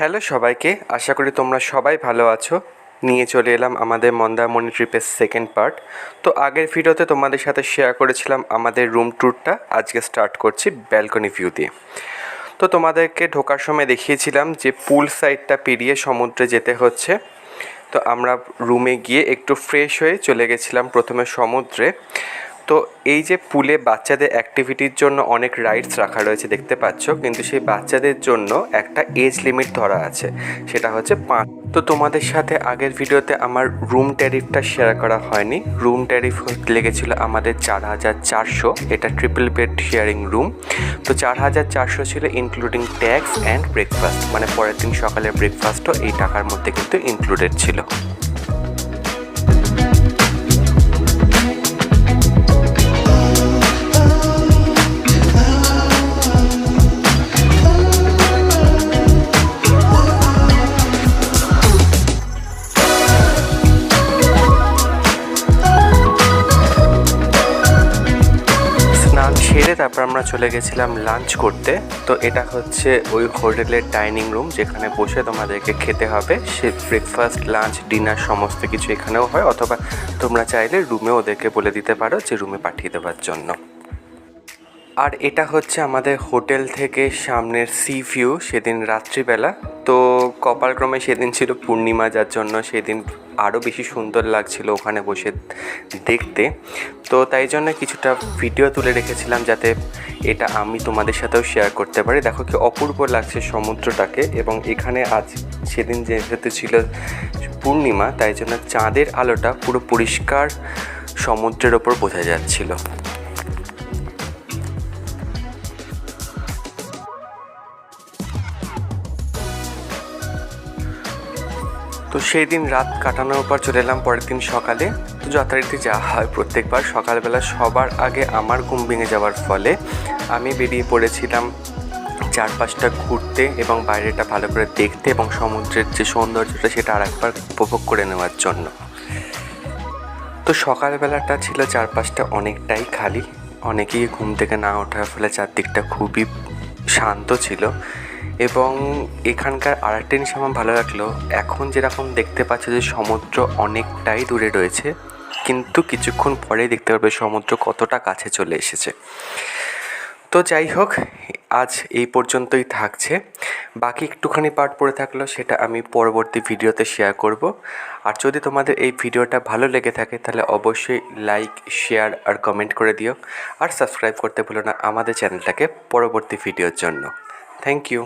Hello সবাইকে, আশা করি তোমরা সবাই ভালো আছো। নিয়ে চলে এলাম আমাদের মন্দারমণি ট্রিপের সেকেন্ড পার্ট। তো আগের ভিডিওতে তোমাদের সাথে শেয়ার করেছিলাম আমাদের রুম ট্যুরটা। আজকে স্টার্ট করছি ব্যালকনি ভিউ দিয়ে। তো তোমাদেরকে ঢোকার সময় দেখিয়েছিলাম যে পুল সাইডটা পেরিয়ে সমুদ্রে যেতে হচ্ছে। তো আমরা রুমে গিয়ে একটু ফ্রেশ হয়ে চলে গেছিলাম প্রথমে সমুদ্রে। তো এই যে পুলে বাচ্চাদের অ্যাক্টিভিটির জন্য অনেক রাইডস রাখা রয়েছে দেখতে পাচ্ছ, কিন্তু সেই বাচ্চাদের জন্য একটা এজ লিমিট ধরা আছে, সেটা হচ্ছে 5। তো তোমাদের সাথে আগের ভিডিওতে আমার রুম ট্যারিফটা শেয়ার করা হয়নি। রুম ট্যারিফ লেগেছিল আমাদের 4,400। এটা ট্রিপল বেড শেয়ারিং রুম। তো 4,400 ছিল ইনক্লুডিং ট্যাক্স অ্যান্ড ব্রেকফাস্ট, মানে পরের দিন সকালের ব্রেকফাস্টও এই টাকার মধ্যে কিন্তু ইনক্লুডেড ছিল। সেরে তারপর আমরা চলে গেছিলাম লাঞ্চ করতে। তো এটা হচ্ছে ওই হোটেলের ডাইনিং রুম, যেখানে বসে তোমাদেরকে খেতে হবে। সে ব্রেকফাস্ট, লাঞ্চ, ডিনার সমস্ত কিছু এখানেও হয়, অথবা তোমরা চাইলে রুমে ওদেরকে বলে দিতে পারো যে রুমে পাঠিয়ে দেওয়ার জন্য। আর এটা হচ্ছে আমাদের হোটেল থেকে সামনের সি ভিউ সেদিন রাত্রিবেলা। তো কপালক্রমে সেদিন ছিল পূর্ণিমা, যার জন্য সেদিন আরও বেশি সুন্দর লাগছিল ওখানে বসে দেখতে। তো তাই জন্য কিছুটা ভিডিও তুলে রেখেছিলাম, যাতে এটা আমি তোমাদের সাথেও শেয়ার করতে পারি। দেখো কি অপূর্ব লাগছে সমুদ্রটাকে। এবং এখানে আজ সেদিন যেহেতু ছিল পূর্ণিমা, তাই জন্য চাঁদের আলোটা পুরো পরিষ্কার সমুদ্রের ওপর বোঝা যাচ্ছিল। তো সেই দিন রাত কাটানোর পর চলে এলাম পরের দিন সকালে। তো যথারীতি যা হয় প্রত্যেকবার সকালবেলা সবার আগে আমার ঘুম ভেঙে যাওয়ার ফলে আমি বেরিয়ে পড়েছিলাম চারপাশটা ঘুরতে এবং বাইরেটা ভালো করে দেখতে এবং সমুদ্রের যে সৌন্দর্যটা সেটা আর একবার উপভোগ করে নেওয়ার জন্য। তো সকালবেলাটা ছিল চারপাশটা অনেকটাই খালি, অনেকেই ঘুম থেকে না ওঠার ফলে চারদিকটা খুবই শান্ত ছিল। এবং এখানকার আরেকটা জিনিস আমার ভালো লাগলো, এখন যেরকম দেখতে পাচ্ছ যে সমুদ্র অনেকটাই দূরে রয়েছে, কিন্তু কিছুক্ষণ পরেই দেখতে পারবে সমুদ্র কতটা কাছে চলে এসেছে। তো যাই হোক, আজ এই পর্যন্তই থাকছে। বাকি একটুখানি পার্ট পড়ে থাকলো, সেটা আমি পরবর্তী ভিডিওতে শেয়ার করব। আর যদি তোমাদের এই ভিডিওটা ভালো লেগে থাকে তাহলে অবশ্যই লাইক, শেয়ার আর কমেন্ট করে দিও। আর সাবস্ক্রাইব করতে ভুলো না আমাদের চ্যানেলটাকে পরবর্তী ভিডিওর জন্য। Thank you.